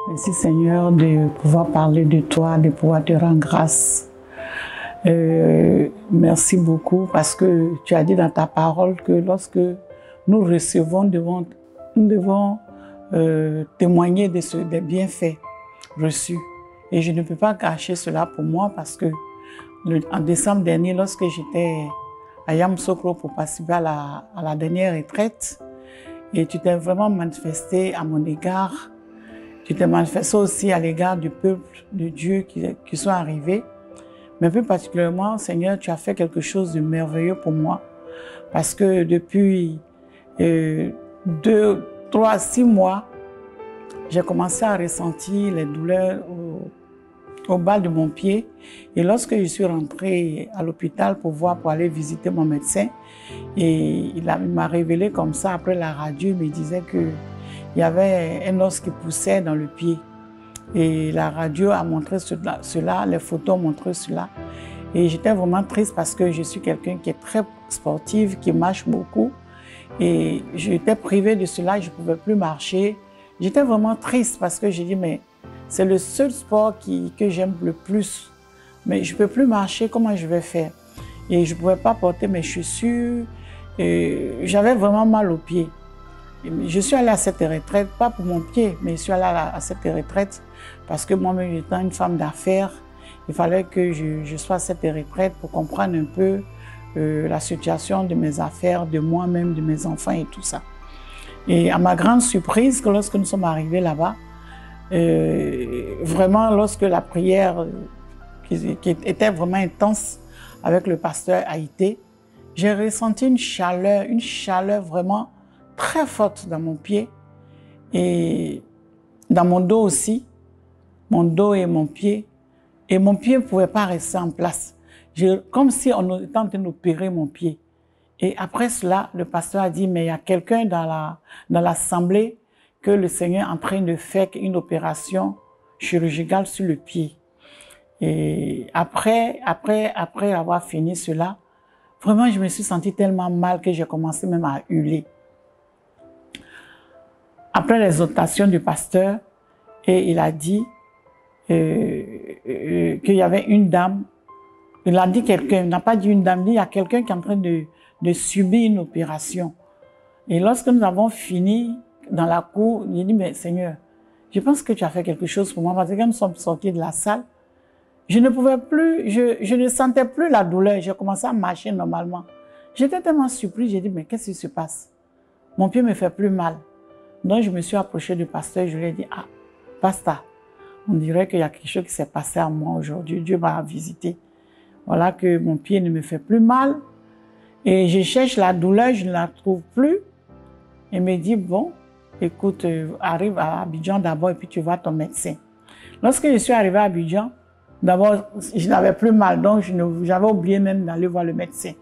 Merci Seigneur de pouvoir parler de toi, de pouvoir te rendre grâce. Merci beaucoup parce que tu as dit dans ta parole que lorsque nous recevons, nous devons témoigner des bienfaits reçus. Et je ne peux pas cacher cela pour moi parce que en décembre dernier, lorsque j'étais à Yamoussoukro pour participer à la dernière retraite, et tu t'es vraiment manifesté à mon égard. Tu t'es manifesté aussi à l'égard du peuple de Dieu qui sont arrivés. Mais plus particulièrement, Seigneur, tu as fait quelque chose de merveilleux pour moi. Parce que depuis 2, 3, 6 mois, j'ai commencé à ressentir les douleurs au bas de mon pied. Et lorsque je suis rentrée à l'hôpital pour aller visiter mon médecin, et il m'a révélé comme ça, après la radio, il me disait qu'il y avait un os qui poussait dans le pied. Et la radio a montré cela, les photos ont montré cela. Et j'étais vraiment triste parce que je suis quelqu'un qui est très sportive, qui marche beaucoup. Et j'étais privée de cela, je ne pouvais plus marcher. J'étais vraiment triste parce que j'ai dit, mais c'est le seul sport que j'aime le plus. Mais je ne peux plus marcher, comment je vais faire? Et je ne pouvais pas porter mes chaussures. J'avais vraiment mal aux pieds. Je suis allée à cette retraite, pas pour mon pied, mais je suis allée à cette retraite parce que moi-même, étant une femme d'affaires, il fallait que je sois à cette retraite pour comprendre un peu la situation de mes affaires, de moi-même, de mes enfants et tout ça. Et à ma grande surprise, lorsque nous sommes arrivés là-bas, vraiment, lorsque la prière qui était vraiment intense avec le pasteur a été, j'ai ressenti une chaleur vraiment très forte dans mon pied et dans mon dos aussi, mon dos et mon pied. Et mon pied ne pouvait pas rester en place. Comme si on était en train d'opérer mon pied. Et après cela, le pasteur a dit, mais il y a quelqu'un dans l'assemblée que le Seigneur est en train de faire une opération chirurgicale sur le pied. Et après avoir fini cela, vraiment, je me suis sentie tellement mal que j'ai commencé même à hurler. Après l'exhortation du pasteur, et il a dit qu'il y avait une dame, il a dit quelqu'un, il n'a pas dit une dame, il y a quelqu'un qui est en train de subir une opération. Et lorsque nous avons fini dans la cour, il dit, mais Seigneur, je pense que tu as fait quelque chose pour moi, parce que quand nous sommes sortis de la salle, je ne pouvais plus, je ne sentais plus la douleur, j'ai commencé à marcher normalement. J'étais tellement surprise, j'ai dit, mais qu'est-ce qui se passe? Mon pied me fait plus mal. Donc je me suis approchée du pasteur, je lui ai dit, ah, pasteur, on dirait qu'il y a quelque chose qui s'est passé à moi aujourd'hui, Dieu m'a visité. Voilà que mon pied ne me fait plus mal. Et je cherche la douleur, je ne la trouve plus. Il me dit, bon, écoute, arrive à Abidjan d'abord et puis tu vois ton médecin. Lorsque je suis arrivée à Abidjan, d'abord, je n'avais plus mal, donc j'avais oublié même d'aller voir le médecin.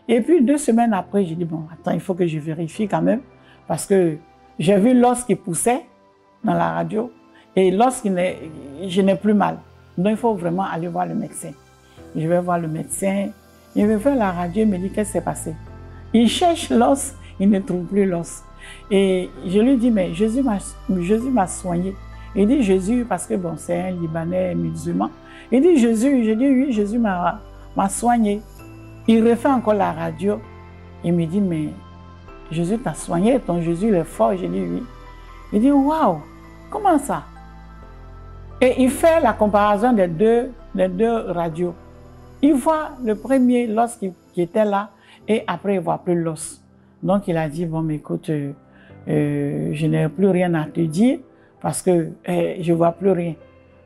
Et puis 2 semaines après, j'ai dit, bon, attends, il faut que je vérifie quand même, parce que j'ai vu l'os qui poussait dans la radio, et l'os je n'ai plus mal. Donc il faut vraiment aller voir le médecin. Je vais voir le médecin, il me fait la radio, il me dit, qu'est-ce qui s'est passé? Il cherche l'os, il ne trouve plus l'os. Et je lui dis, mais Jésus m'a soigné. Il dit Jésus, parce que bon, c'est un Libanais musulman. Il dit Jésus, je dis oui, Jésus m'a soigné. Il refait encore la radio. Il me dit, mais Jésus t'a soigné, ton Jésus il est fort. Je dis oui. Il dit, waouh, comment ça? Et il fait la comparaison des deux radios. Il voit le premier l'os qui était là, et après il ne voit plus l'os. Donc il a dit, bon, mais écoute, je n'ai plus rien à te dire parce que je ne vois plus rien.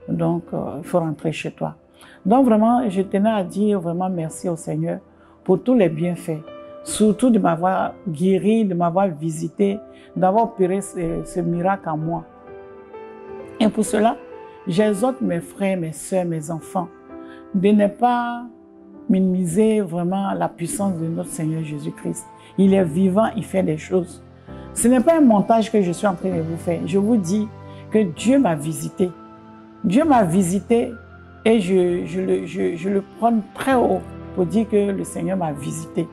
Donc il faut rentrer chez toi. Donc vraiment, je tenais à dire vraiment merci au Seigneur pour tous les bienfaits. Surtout de m'avoir guéri, de m'avoir visité, d'avoir opéré ce miracle en moi. Et pour cela, j'exhorte mes frères, mes soeurs, mes enfants, de ne pas minimiser vraiment la puissance de notre Seigneur Jésus-Christ. Il est vivant, il fait des choses. Ce n'est pas un montage que je suis en train de vous faire. Je vous dis que Dieu m'a visité. Dieu m'a visité et je le prends très haut pour dire que le Seigneur m'a visité.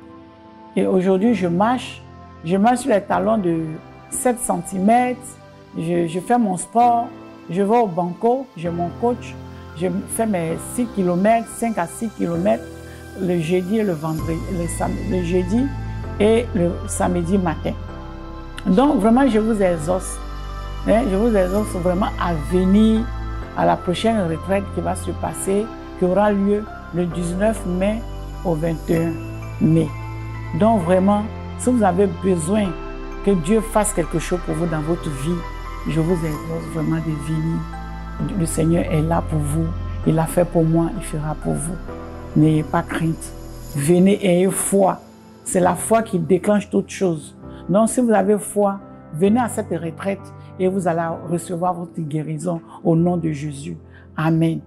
Et aujourd'hui, je marche sur les talons de 7 cm, je fais mon sport, je vais au banco, j'ai mon coach, je fais mes 6 km, 5 à 6 km le jeudi et le vendredi, le jeudi et le samedi matin. Donc vraiment, je vous exauce. Je vous exauce vraiment à venir à la prochaine retraite qui va se passer, qui aura lieu le 19 mai au 21 mai. Donc vraiment, si vous avez besoin que Dieu fasse quelque chose pour vous dans votre vie, je vous exauce vraiment de venir. Le Seigneur est là pour vous. Il l'a fait pour moi, il fera pour vous. N'ayez pas crainte. Venez et ayez foi. C'est la foi qui déclenche toute chose. Donc si vous avez foi, venez à cette retraite et vous allez recevoir votre guérison au nom de Jésus. Amen.